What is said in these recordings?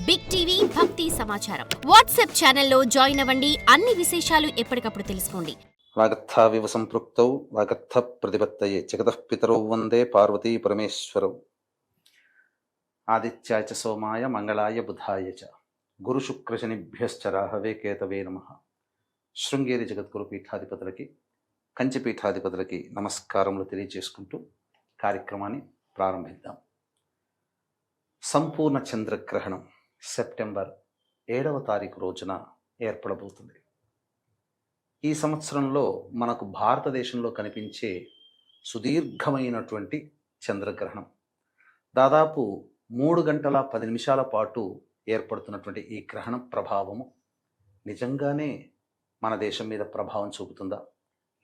Big TV భక్తి సమాచారం WhatsApp ఛానల్లో జాయిన్ అవ్వండి. అన్ని విశేషాలు ఎప్పటికప్పుడు తెలుసుకోండి. వాగర్థావివ సంపృక్తౌ వాగర్థ ప్రతిపత్తయే జగతః పితరౌ వందే పార్వతీ పరమేశ్వరౌ. ఆదిత్యాయ చ సోమాయ మంగళాయ బుధాయ చ గురుశుక్రశనిభ్యశ్చ రాహవే కేతవే నమః. శృంగేరి జగద్గురు పీఠాధిపతులకి, కంచి పీఠాధిపతులకి నమస్కారములు తెలియజేసుకుంటూ కార్యక్రమాన్ని ప్రారంభిద్దాం. సంపూర్ణ చంద్రగ్రహణం సెప్టెంబర్ 7వ తారీఖు రోజున ఏర్పడబోతుంది. ఈ సంవత్సరంలో మనకు భారతదేశంలో కనిపించే సుదీర్ఘమైనటువంటి చంద్రగ్రహణం, దాదాపు 3 గంటల 10 నిమిషాల పాటు ఏర్పడుతున్నటువంటి ఈ గ్రహణం ప్రభావము నిజంగానే మన దేశం మీద ప్రభావం చూపుతుందా,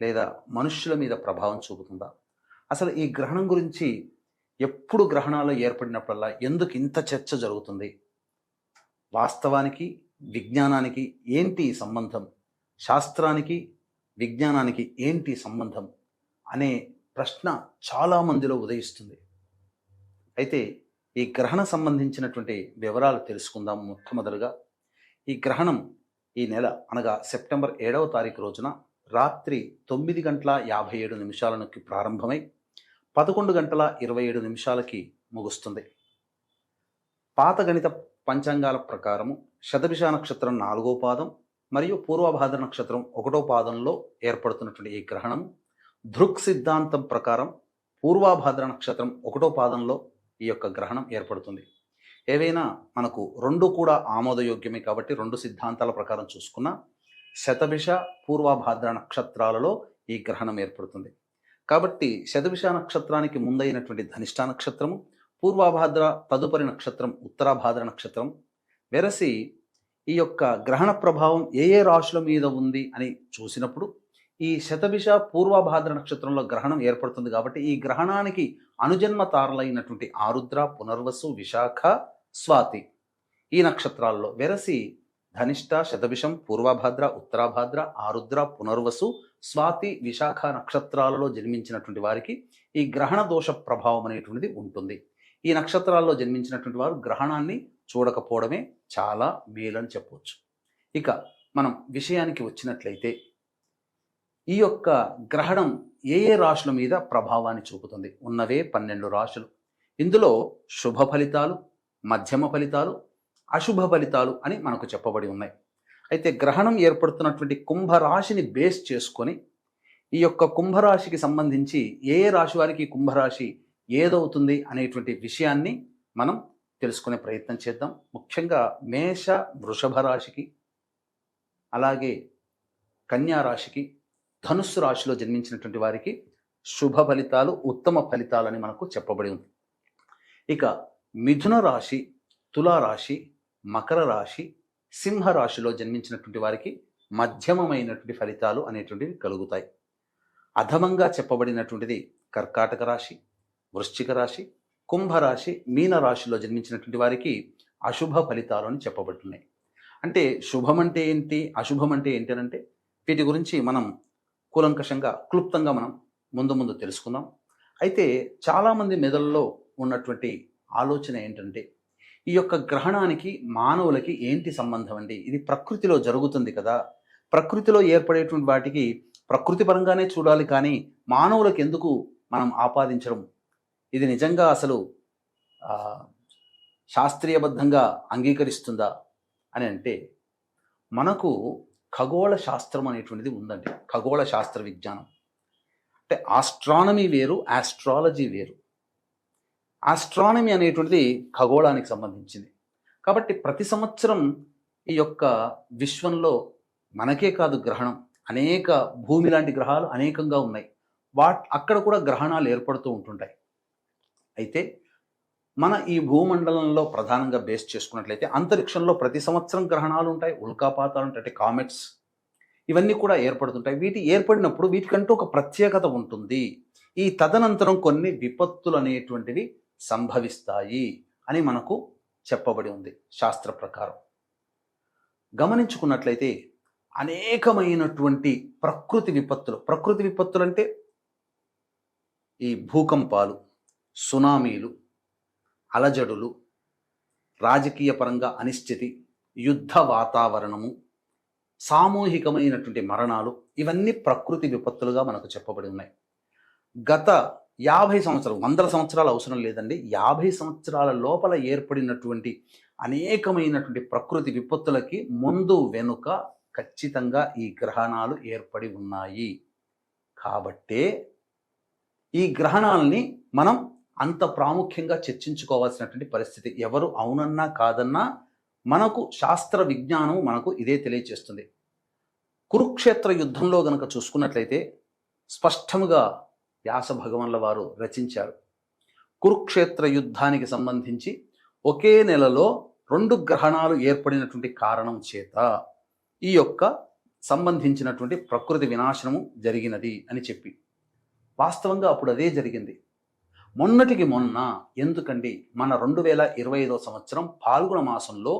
లేదా మనుష్యుల మీద ప్రభావం చూపుతుందా? అసలు ఈ గ్రహణం గురించి ఎప్పుడు గ్రహణాలు ఏర్పడినప్పుడల్లా ఎందుకు ఇంత చర్చ జరుగుతుంది? వాస్తవానికి విజ్ఞానానికి ఏంటి సంబంధం, శాస్త్రానికి విజ్ఞానానికి ఏంటి సంబంధం అనే ప్రశ్న చాలామందిలో ఉదయిస్తుంది. అయితే ఈ గ్రహణ సంబంధించినటువంటి వివరాలు తెలుసుకుందాం. మొట్టమొదలుగా ఈ గ్రహణం ఈ నెల అనగా సెప్టెంబర్ 7వ తారీఖు రోజున రాత్రి 9 గంటల 57 నిమిషాలకి ప్రారంభమై 11 గంటల 27 నిమిషాలకి ముగుస్తుంది. పాత గణిత పంచాంగాల ప్రకారము శతభిష నక్షత్రం 4వ పాదం మరియు పూర్వభాద్ర నక్షత్రం 1వ పాదంలో ఏర్పడుతున్నటువంటి ఈ గ్రహణం దృక్ సిద్ధాంతం ప్రకారం పూర్వభాద్ర నక్షత్రం 1వ పాదంలో ఈ యొక్క గ్రహణం ఏర్పడుతుంది. ఏవైనా మనకు రెండు కూడా ఆమోదయోగ్యమే కాబట్టి రెండు సిద్ధాంతాల ప్రకారం చూసుకున్న శతభిష పూర్వభాద్ర నక్షత్రాలలో ఈ గ్రహణం ఏర్పడుతుంది. కాబట్టి శతభిష నక్షత్రానికి ముందైనటువంటి ధనిష్ట నక్షత్రము, పూర్వభాద్ర తదుపరి నక్షత్రం ఉత్తరాభాద్ర నక్షత్రం. వెరసి ఈ యొక్క గ్రహణ ప్రభావం ఏ ఏ రాశుల మీద ఉంది అని చూసినప్పుడు ఈ శతభిష పూర్వభాద్ర నక్షత్రంలో గ్రహణం ఏర్పడుతుంది. కాబట్టి ఈ గ్రహణానికి అనుజన్మ తారలైనటువంటి ఆరుద్ర, పునర్వసు, విశాఖ, స్వాతి ఈ నక్షత్రాల్లో, వెరసి ధనిష్ట, శతభిషం, పూర్వభాద్ర, ఉత్తరాభాద్ర, ఆరుద్ర, పునర్వసు, స్వాతి, విశాఖ నక్షత్రాలలో జన్మించినటువంటి వారికి ఈ గ్రహణ దోష ప్రభావం అనేటువంటిది ఉంటుంది. ఈ నక్షత్రాల్లో జన్మించినటువంటి వారు గ్రహణాన్ని చూడకపోవడమే చాలా మేలని చెప్పవచ్చు. ఇక మనం విషయానికి వచ్చినట్లయితే ఈ యొక్క గ్రహణం ఏ ఏ రాశుల మీద ప్రభావాన్ని చూపుతుంది? ఉన్నవే 12 రాశులు. ఇందులో శుభ ఫలితాలు, మధ్యమ ఫలితాలు, అశుభ ఫలితాలు అని మనకు చెప్పబడి ఉన్నాయి. అయితే గ్రహణం ఏర్పడుతున్నటువంటి కుంభరాశిని బేస్ చేసుకొని ఈ యొక్క కుంభరాశికి సంబంధించి ఏ ఏ రాశి వారికి కుంభరాశి ఏదవుతుంది అనేటువంటి విషయాన్ని మనం తెలుసుకునే ప్రయత్నం చేద్దాం. ముఖ్యంగా మేష, వృషభ రాశికి, అలాగే కన్యా రాశికి, ధనుస్సు రాశిలో జన్మించినటువంటి వారికి శుభ ఫలితాలు, ఉత్తమ ఫలితాలు అని మనకు చెప్పబడి ఉంది. ఇక మిథున రాశి, తులారాశి, మకర రాశి, సింహరాశిలో జన్మించినటువంటి వారికి మధ్యమమైనటువంటి ఫలితాలు అనేటువంటివి కలుగుతాయి. అధమంగా చెప్పబడినటువంటిది కర్కాటక రాశి, వృశ్చిక రాశి, కుంభరాశి, మీన రాశిలో జన్మించినటువంటి వారికి అశుభ ఫలితాలు అని చెప్పబడుతున్నాయి. అంటే శుభం అంటే ఏంటి, అశుభం అంటే ఏంటి అని అంటే వీటి గురించి మనం కూలంకషంగా, క్లుప్తంగా మనం ముందు తెలుసుకుందాం. అయితే చాలామంది మెదడులో ఉన్నటువంటి ఆలోచన ఏంటంటే ఈ యొక్క గ్రహణానికి మానవులకి ఏంటి సంబంధం అండి? ఇది ప్రకృతిలో జరుగుతుంది కదా, ప్రకృతిలో ఏర్పడేటువంటి వాటికి ప్రకృతి పరంగానే చూడాలి, కానీ మానవులకు ఎందుకు మనం ఆపాదించడం? ఇది నిజంగా అసలు శాస్త్రీయబద్ధంగా అంగీకరిస్తుందా అని అంటే, మనకు ఖగోళ శాస్త్రం అనేటువంటిది ఉందండి. ఖగోళ శాస్త్ర విజ్ఞానం అంటే ఆస్ట్రానమీ వేరు, ఆస్ట్రాలజీ వేరు. ఆస్ట్రానమీ అనేటువంటిది ఖగోళానికి సంబంధించింది. కాబట్టి ప్రతి సంవత్సరం ఈ యొక్క విశ్వంలో మనకే కాదు గ్రహణం, అనేక భూమి లాంటి గ్రహాలు అనేకంగా ఉన్నాయి. అక్కడ కూడా గ్రహణాలు ఏర్పడుతూ ఉంటుంటాయి. అయితే మన ఈ భూమండలంలో ప్రధానంగా బేస్ చేసుకున్నట్లయితే అంతరిక్షంలో ప్రతి సంవత్సరం గ్రహణాలు ఉంటాయి, ఉల్కాపాతాలు ఉంటాయి, అంటే కామెట్స్, ఇవన్నీ కూడా ఏర్పడుతుంటాయి. వీటి ఏర్పడినప్పుడు వీటికంటూ ఒక ప్రత్యేకత ఉంటుంది. ఈ తదనంతరం కొన్ని విపత్తులు అనేటువంటివి సంభవిస్తాయి అని మనకు చెప్పబడి ఉంది శాస్త్ర ప్రకారం. గమనించుకున్నట్లయితే అనేకమైనటువంటి ప్రకృతి విపత్తులు అంటే ఈ భూకంపాలు, సునామీలు, అలజడులు, రాజకీయ పరంగా అనిశ్చితి, యుద్ధ వాతావరణము, సామూహికమైనటువంటి మరణాలు, ఇవన్నీ ప్రకృతి విపత్తులుగా మనకు చెప్పబడి ఉన్నాయి. గత 50 సంవత్సరాలు, 100 సంవత్సరాలు అవసరం లేదండి, 50 సంవత్సరాల లోపల ఏర్పడినటువంటి అనేకమైనటువంటి ప్రకృతి విపత్తులకి ముందు వెనుక ఖచ్చితంగా ఈ గ్రహణాలు ఏర్పడి ఉన్నాయి. కాబట్టే ఈ గ్రహణాలని మనం అంత ప్రాముఖ్యంగా చర్చించుకోవాల్సినటువంటి పరిస్థితి. ఎవరు అవునన్నా కాదన్నా మనకు శాస్త్ర విజ్ఞానం మనకు ఇదే తెలియచేస్తుంది. కురుక్షేత్ర యుద్ధంలో గనక చూసుకున్నట్లయితే స్పష్టముగా వ్యాస భగవానుల వారు రచించారు. కురుక్షేత్ర యుద్ధానికి సంబంధించి ఒకే నెలలో 2 గ్రహణాలు ఏర్పడినటువంటి కారణం చేత ఈ యొక్క సంబంధించినటువంటి ప్రకృతి వినాశనము జరిగినది అని చెప్పి, వాస్తవంగా అప్పుడు అదే జరిగింది. మొన్నటికి మొన్న ఎందుకండి, మన 2025 సంవత్సరం పాల్గొన మాసంలో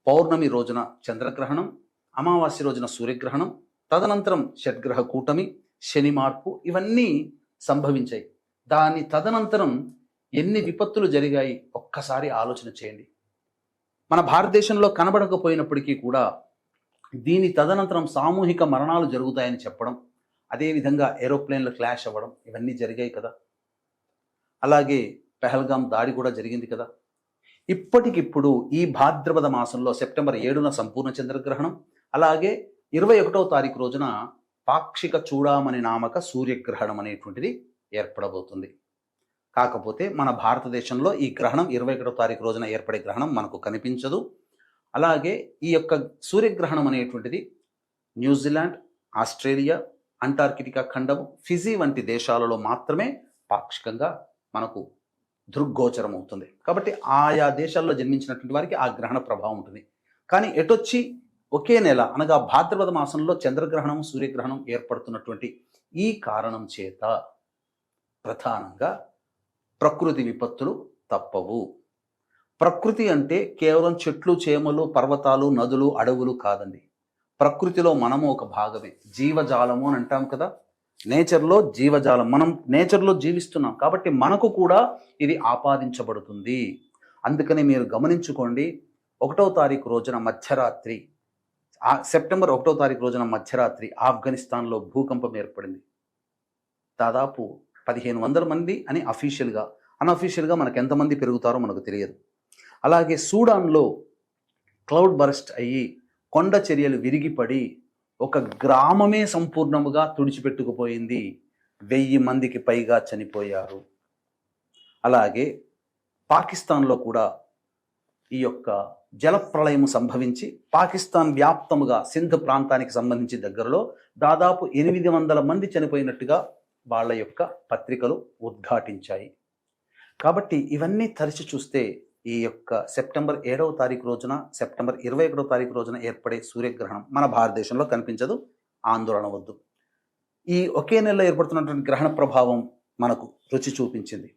పౌర్ణమి రోజున చంద్రగ్రహణం, అమావాస్య రోజున సూర్యగ్రహణం, తదనంతరం షడ్గ్రహ కూటమి, శని మార్పు, ఇవన్నీ సంభవించాయి. దాని తదనంతరం ఎన్ని విపత్తులు జరిగాయి ఒక్కసారి ఆలోచన చేయండి. మన భారతదేశంలో కనబడకపోయినప్పటికీ కూడా దీని తదనంతరం సామూహిక మరణాలు జరుగుతాయని చెప్పడం, అదేవిధంగా ఏరోప్లేన్లు క్లాష్ అవ్వడం, ఇవన్నీ జరిగాయి కదా. అలాగే పెహల్గాం దాడి కూడా జరిగింది కదా. ఇప్పటికిప్పుడు ఈ భాద్రపద మాసంలో సెప్టెంబర్ 7న సంపూర్ణ చంద్రగ్రహణం, అలాగే 21వ తారీఖు రోజున పాక్షిక చూడామణి నామక సూర్యగ్రహణం అనేటువంటిది ఏర్పడబోతుంది. కాకపోతే మన భారతదేశంలో ఈ గ్రహణం 21వ తారీఖు రోజున ఏర్పడే గ్రహణం మనకు కనిపించదు. అలాగే ఈ యొక్క సూర్యగ్రహణం అనేటువంటిది న్యూజిలాండ్, ఆస్ట్రేలియా, అంటార్కిటికా ఖండం, ఫిజీ వంటి దేశాలలో మాత్రమే పాక్షికంగా మనకు దృగ్గోచరం అవుతుంది. కాబట్టి ఆయా దేశాల్లో జన్మించినటువంటి వారికి ఆ గ్రహణ ప్రభావం ఉంటుంది. కానీ ఎటొచ్చి ఒకే నెల అనగా భాద్రపద మాసంలో చంద్రగ్రహణం, సూర్యగ్రహణం ఏర్పడుతున్నటువంటి ఈ కారణం చేత ప్రధానంగా ప్రకృతి విపత్తులు తప్పవు. ప్రకృతి అంటే కేవలం చెట్లు, చేమలు, పర్వతాలు, నదులు, అడవులు కాదండి. ప్రకృతిలో మనము ఒక భాగమే. జీవజాలము అని అంటాం కదా, నేచర్లో జీవజాలం. మనం నేచర్లో జీవిస్తున్నాం కాబట్టి మనకు కూడా ఇది ఆపాదించబడుతుంది. అందుకని మీరు గమనించుకోండి, 1వ తారీఖు రోజున మధ్యరాత్రి, సెప్టెంబర్ 1వ తారీఖు రోజున మధ్యరాత్రి ఆఫ్ఘనిస్తాన్లో భూకంపం ఏర్పడింది. దాదాపు 1500 మంది అని అఫీషియల్గా, అన్అఫీషియల్గా మనకు ఎంతమంది పెరుగుతారో మనకు తెలియదు. అలాగే సూడాన్లో క్లౌడ్ బరస్ట్ అయ్యి కొండ చర్యలు విరిగిపడి ఒక గ్రామమే సంపూర్ణముగా తుడిచిపెట్టుకుపోయింది. 1000 మందికి పైగా చనిపోయారు. అలాగే పాకిస్తాన్లో కూడా ఈ యొక్క జలప్రళయం సంభవించి పాకిస్తాన్ వ్యాప్తముగా సింధ్ ప్రాంతానికి సంబంధించి దగ్గరలో దాదాపు 800 మంది చనిపోయినట్టుగా వాళ్ళ యొక్క పత్రికలు ఉద్ఘాటించాయి. కాబట్టి ఇవన్నీ తరిచి చూస్తే ఈ యొక్క సెప్టెంబర్ 7వ తారీఖు రోజున, సెప్టెంబర్ 21వ తారీఖు రోజున ఏర్పడే సూర్యగ్రహణం మన భారతదేశంలో కనిపించదు, ఆందోళన వద్దు. ఈ ఒకే నెలలో ఏర్పడుతున్నటువంటి గ్రహణ ప్రభావం మనకు రుచి చూపించింది.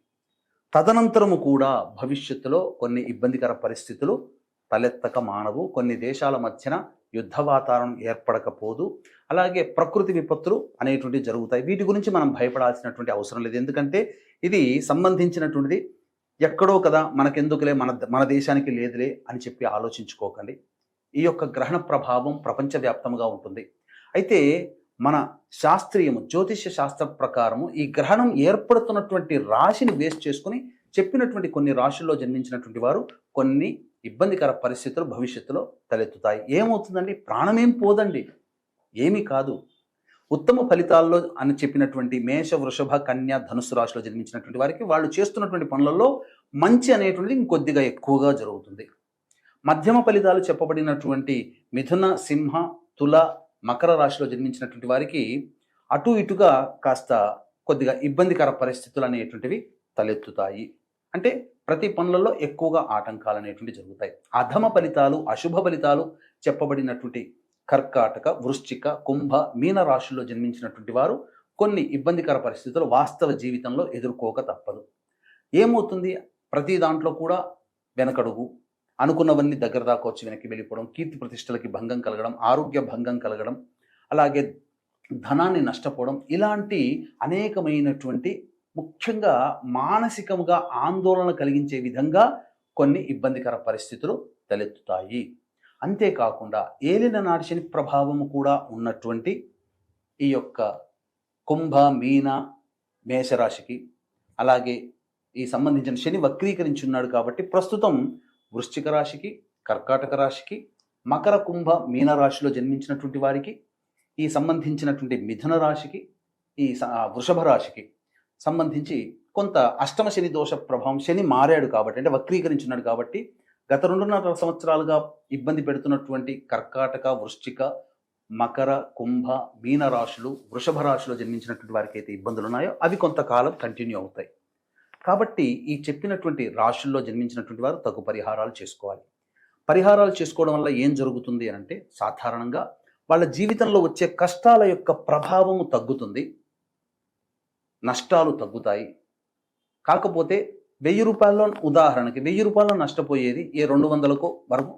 తదనంతరము కూడా భవిష్యత్తులో కొన్ని ఇబ్బందికర పరిస్థితులు తలెత్తక మానవు. కొన్ని దేశాల మధ్యన యుద్ధ వాతావరణం ఏర్పడకపోదు. అలాగే ప్రకృతి విపత్తులు అనేటువంటివి జరుగుతాయి. వీటి గురించి మనం భయపడాల్సినటువంటి అవసరం లేదు. ఎందుకంటే ఇది సంబంధించినటువంటిది ఎక్కడో కదా, మనకెందుకులే, మన దేశానికి లేదులే అని చెప్పి ఆలోచించుకోకండి. ఈ యొక్క గ్రహణ ప్రభావం ప్రపంచవ్యాప్తంగా ఉంటుంది. అయితే మన శాస్త్రీయము, జ్యోతిష్య శాస్త్ర ప్రకారము ఈ గ్రహణం ఏర్పడుతున్నటువంటి రాశిని బేస్ చేసుకుని చెప్పినటువంటి కొన్ని రాశుల్లో జన్మించినటువంటి వారు కొన్ని ఇబ్బందికర పరిస్థితులు భవిష్యత్తులో తలెత్తుతాయి. ఏమవుతుందండి? ప్రాణమేం పోదండి, ఏమీ కాదు. ఉత్తమ ఫలితాల్లో అని చెప్పినటువంటి మేష, వృషభ, కన్య, ధనుస్సు రాశిలో జన్మించినటువంటి వారికి వాళ్ళు చేస్తున్నటువంటి పనులలో మంచి అనేటువంటిది ఇంకొద్దిగా ఎక్కువగా జరుగుతుంది. మధ్యమ ఫలితాలు చెప్పబడినటువంటి మిథున, సింహ, తుల, మకర రాశిలో జన్మించినటువంటి వారికి అటు ఇటుగా కాస్త కొద్దిగా ఇబ్బందికర పరిస్థితులు అనేటువంటివి తలెత్తుతాయి. అంటే ప్రతి పనులలో ఎక్కువగా ఆటంకాలు అనేటువంటివి జరుగుతాయి. అధమ ఫలితాలు, అశుభ ఫలితాలు చెప్పబడినటువంటి కర్కాటక, వృశ్చిక, కుంభ, మీన రాశుల్లో జన్మించినటువంటి వారు కొన్ని ఇబ్బందికర పరిస్థితులు వాస్తవ జీవితంలో ఎదుర్కోక తప్పదు. ఏమవుతుంది? ప్రతి దాంట్లో కూడా వెనకడుగు, అనుకున్నవన్నీ దగ్గర దాకా వచ్చి వెనక్కి వెళ్ళిపోవడం, కీర్తి ప్రతిష్టలకి భంగం కలగడం, ఆరోగ్య భంగం కలగడం, అలాగే ధనాన్ని నష్టపోవడం, ఇలాంటి అనేకమైనటువంటి ముఖ్యంగా మానసికముగా ఆందోళన కలిగించే విధంగా కొన్ని ఇబ్బందికర పరిస్థితులు తలెత్తుతాయి. అంతేకాకుండా ఏలిన నాటి శని ప్రభావము కూడా ఉన్నటువంటి ఈ యొక్క కుంభ, మీన, మేషరాశికి, అలాగే ఈ సంబంధించిన శని వక్రీకరించి ఉన్నాడు కాబట్టి ప్రస్తుతం వృశ్చిక రాశికి, కర్కాటక రాశికి, మకర, కుంభ, మీన రాశిలో జన్మించినటువంటి వారికి, ఈ సంబంధించినటువంటి మిథున రాశికి, ఈ వృషభ రాశికి సంబంధించి కొంత అష్టమ శని దోష ప్రభావం, శని మారాడు కాబట్టి, అంటే వక్రీకరించున్నాడు కాబట్టి గత 2.5 సంవత్సరాలుగా ఇబ్బంది పెడుతున్నటువంటి కర్కాటక, వృశ్చిక, మకర, కుంభ, మీన రాశులు, వృషభ రాశిలో జన్మించినటువంటి వారికి అయితే ఇబ్బందులు ఉన్నాయో అవి కొంతకాలం కంటిన్యూ అవుతాయి. కాబట్టి ఈ చెప్పినటువంటి రాశుల్లో జన్మించినటువంటి వారు తగు పరిహారాలు చేసుకోవాలి. పరిహారాలు చేసుకోవడం వల్ల ఏం జరుగుతుంది అని అంటే, సాధారణంగా వాళ్ళ జీవితంలో వచ్చే కష్టాల యొక్క ప్రభావము తగ్గుతుంది, నష్టాలు తగ్గుతాయి. కాకపోతే 1000 రూపాయల్లో, ఉదాహరణకి 1000 రూపాయల్లో నష్టపోయేది ఏ 200కు వరకు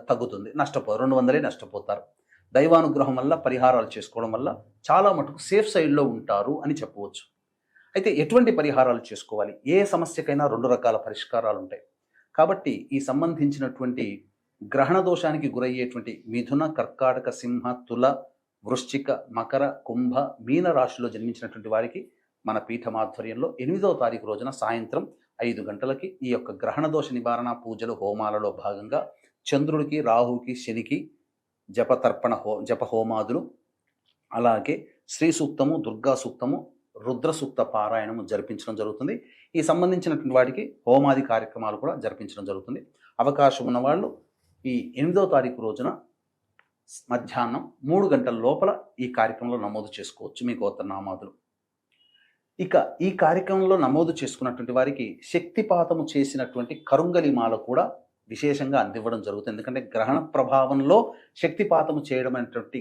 తగ్గుతుంది, 200 నష్టపోతారు. దైవానుగ్రహం వల్ల, పరిహారాలు చేసుకోవడం వల్ల చాలా మటుకు సేఫ్ సైడ్లో ఉంటారు అని చెప్పవచ్చు. అయితే ఎటువంటి పరిహారాలు చేసుకోవాలి? ఏ సమస్యకైనా 2 రకాల పరిష్కారాలు ఉంటాయి. కాబట్టి ఈ సంబంధించినటువంటి గ్రహణ దోషానికి గురయ్యేటువంటి మిథున, కర్కాటక, సింహ, తుల, వృశ్చిక, మకర, కుంభ, మీన రాశిలో జన్మించినటువంటి వారికి మన పీఠమాధ్వర్యంలో 8వ తారీఖు రోజున సాయంత్రం 5 గంటలకి ఈ యొక్క గ్రహణ దోష నివారణ పూజలు, హోమాలలో భాగంగా చంద్రుడికి, రాహుకి, శనికి జప హోమాదులు, అలాగే శ్రీ సూక్తము, దుర్గా సూక్తము, రుద్ర సూక్త పారాయణము జరిపించడం జరుగుతుంది. ఈ సంబంధించినటువంటి వాటికి హోమాది కార్యక్రమాలు కూడా జరిపించడం జరుగుతుంది. అవకాశం ఉన్నవాళ్ళు ఈ 8వ తారీఖు రోజున మధ్యాహ్నం 3 గంటల లోపల ఈ కార్యక్రమంలో నమోదు చేసుకోవచ్చు మీ గోత్రనామాదులు. ఇక ఈ కార్యక్రమంలో నమోదు చేసుకున్నటువంటి వారికి శక్తిపాతము చేసినటువంటి కరుంగలి మాల కూడా విశేషంగా అందివ్వడం జరుగుతుంది. ఎందుకంటే గ్రహణ ప్రభావంలో శక్తిపాతము చేయడం అనేటువంటి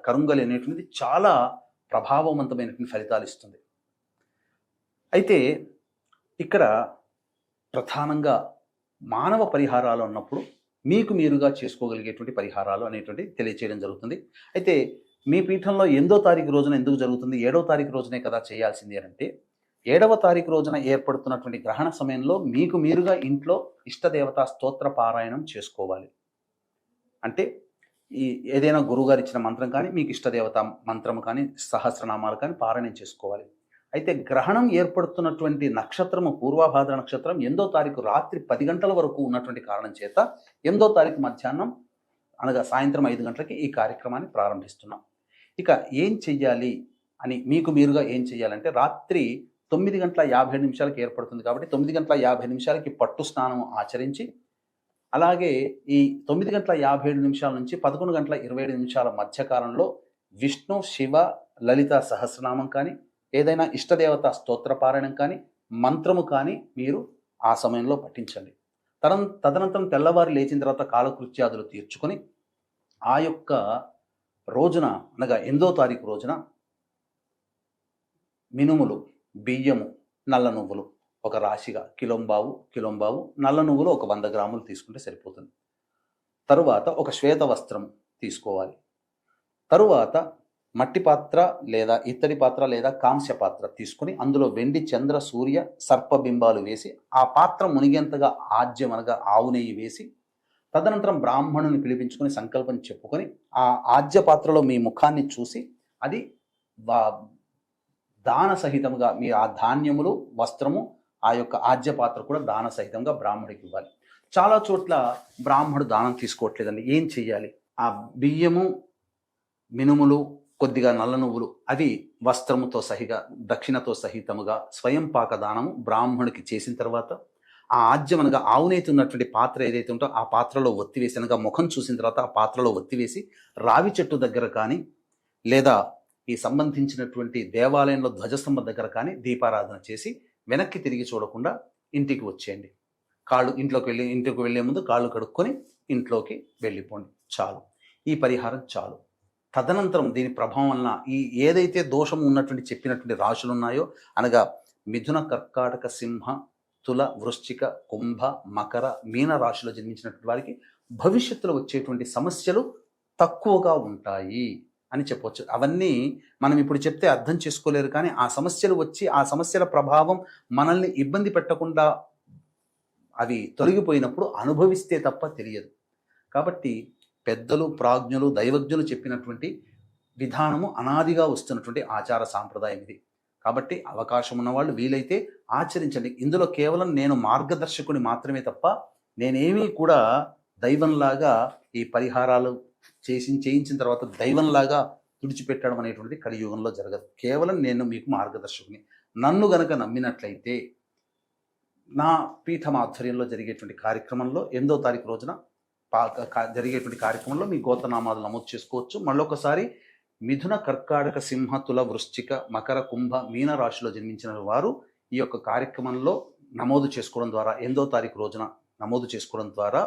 కరుంగలి అనేటువంటిది చాలా ప్రభావవంతమైనటువంటి ఫలితాలు ఇస్తుంది. అయితే ఇక్కడ ప్రధానంగా మానవ పరిహారాలు అన్నప్పుడు మీకు మీరుగా చేసుకోగలిగేటువంటి పరిహారాలు అనేటువంటి తెలియచేయడం జరుగుతుంది. అయితే మీ పీఠంలో 8వ తారీఖు రోజున ఎందుకు జరుగుతుంది? 7వ తారీఖు రోజునే కదా చేయాల్సింది అంటే, 7వ తారీఖు రోజున ఏర్పడుతున్నటువంటి గ్రహణ సమయంలో మీకు మీరుగా ఇంట్లో ఇష్టదేవతా స్తోత్ర పారాయణం చేసుకోవాలి. అంటే ఈ ఏదైనా గురువుగారు ఇచ్చిన మంత్రం కానీ, మీకు ఇష్టదేవత మంత్రము కానీ, సహస్రనామాలు కానీ పారాయణం చేసుకోవాలి. అయితే గ్రహణం ఏర్పడుతున్నటువంటి నక్షత్రము పూర్వభాద్ర నక్షత్రం 8వ తారీఖు రాత్రి 10 గంటల వరకు ఉన్నటువంటి కారణం చేత 8వ తారీఖు మధ్యాహ్నం అనగా సాయంత్రం 5 గంటలకి ఈ కార్యక్రమాన్ని ప్రారంభిస్తున్నాం. ఇక ఏం చెయ్యాలి అని మీకు మీరుగా ఏం చెయ్యాలంటే, రాత్రి 9:57 ఏర్పడుతుంది కాబట్టి 9:57 పట్టు స్నానం ఆచరించి, అలాగే ఈ 9:57 నుంచి 11:27 మధ్యకాలంలో విష్ణు, శివ, లలిత సహస్రనామం కానీ, ఏదైనా ఇష్టదేవత స్తోత్ర పారాయణం కానీ, మంత్రము కానీ మీరు ఆ సమయంలో పఠించండి. తదనంతరం తెల్లవారి లేచిన తర్వాత కాలకృత్యాదులు తీర్చుకొని ఆ యొక్క రోజున అనగా 8వ తారీఖు రోజున మినుములు, బియ్యము, నల్ల నువ్వులు ఒక రాశిగా కిలోంబావు నల్ల నువ్వులు ఒక 100 గ్రాములు తీసుకుంటే సరిపోతుంది. తరువాత ఒక శ్వేత వస్త్రం తీసుకోవాలి. తరువాత మట్టి పాత్ర లేదా ఇత్తడి పాత్ర లేదా కాంస్య పాత్ర తీసుకుని అందులో వెండి, చంద్ర, సూర్య, సర్పబింబాలు వేసి ఆ పాత్ర మునిగేంతగా ఆజ్యం అనగా ఆవు నెయ్యి వేసి, తదనంతరం బ్రాహ్మణుని పిలిపించుకొని సంకల్పం చెప్పుకొని ఆ ఆజ్య పాత్రలో మీ ముఖాన్ని చూసి అది దాన సహితంగా మీ ఆ ధాన్యములు, వస్త్రము, ఆ యొక్క ఆజ్య పాత్ర కూడా దాన సహితంగా బ్రాహ్మడికి ఇవ్వాలి. చాలా చోట్ల బ్రాహ్మడు దానం తీసుకోవట్లేదండి. ఏం చెయ్యాలి? ఆ బియ్యము, మినుములు, కొద్దిగా నల్ల నువ్వులు అవి వస్త్రముతో సహిగా దక్షిణతో సహితముగా స్వయం పాక దానము బ్రాహ్మణుడికి చేసిన తర్వాత ఆ ఆజ్యం అనగా ఆవునైతే ఉన్నటువంటి పాత్ర ఏదైతే ఉంటో ఆ పాత్రలో ఒత్తివేసి, అనగా ముఖం చూసిన తర్వాత ఆ పాత్రలో ఒత్తివేసి రావి చెట్టు దగ్గర కానీ లేదా ఈ సంబంధించినటువంటి దేవాలయంలో ధ్వజస్తంభం దగ్గర కానీ దీపారాధన చేసి వెనక్కి తిరిగి చూడకుండా ఇంటికి వచ్చేయండి. ఇంటికి వెళ్ళే ముందు కాళ్ళు కడుక్కొని ఇంట్లోకి వెళ్ళిపోండి. చాలు, ఈ పరిహారం చాలు. తదనంతరం దీని ప్రభావం వలన ఈ ఏదైతే దోషం ఉన్నటువంటి చెప్పినటువంటి రాశులు ఉన్నాయో అనగా మిథున, కర్కాటక, సింహ, తుల, వృశ్చిక, కుంభ, మకర, మీన రాశిలో జన్మించినటువంటి వారికి భవిష్యత్తులో వచ్చేటువంటి సమస్యలు తక్కువగా ఉంటాయి అని చెప్పవచ్చు. అవన్నీ మనం ఇప్పుడు చెప్తే అర్థం చేసుకోలేరు, కానీ ఆ సమస్యలు వచ్చి ఆ సమస్యల ప్రభావం మనల్ని ఇబ్బంది పెట్టకుండా అవి తొలగిపోయినప్పుడు అనుభవిస్తే తప్ప తెలియదు. కాబట్టి పెద్దలు, ప్రాజ్ఞులు, దైవజ్ఞులు చెప్పినటువంటి విధానము అనాదిగా వస్తున్నటువంటి ఆచార సాంప్రదాయం ఇది. కాబట్టి అవకాశం ఉన్నవాళ్ళు వీలైతే ఆచరించండి. ఇందులో కేవలం నేను మార్గదర్శకుని మాత్రమే తప్ప నేనేమీ కూడా దైవంలాగా ఈ పరిహారాలు చేయించిన తర్వాత దైవంలాగా తుడిచిపెట్టడం అనేటువంటిది కలియుగంలో జరగదు. కేవలం నేను మీకు మార్గదర్శకుని. నన్ను గనక నమ్మినట్లయితే నా పీఠం ఆధ్వర్యంలో జరిగేటువంటి కార్యక్రమంలో 8వ తారీఖు రోజున జరిగేటువంటి కార్యక్రమంలో మీ గోత్రనామాలు నమోదు చేసుకోవచ్చు. మళ్ళొకసారి మిథున, కర్కాటక, సింహ, తుల, వృశ్చిక, మకర, కుంభ, మీన రాశిలో జన్మించిన వారు ఈ యొక్క కార్యక్రమంలో నమోదు చేసుకోవడం ద్వారా 8వ తారీఖు రోజున నమోదు చేసుకోవడం ద్వారా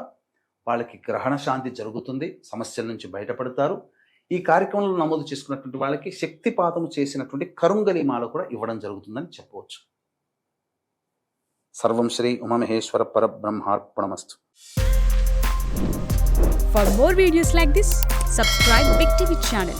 వాళ్ళకి గ్రహణ శాంతి జరుగుతుంది, సమస్యల నుంచి బయటపడతారు. ఈ కార్యక్రమంలో నమోదు చేసుకున్నటువంటి వాళ్ళకి శక్తిపాతం చేసినటువంటి కరుంగలి మాల కూడా ఇవ్వడం జరుగుతుందని చెప్పవచ్చు. సర్వం Shri Umamaheshwara పరబ్రహ్మార్పణమస్తు. For more videos like this, subscribe Big TV channel.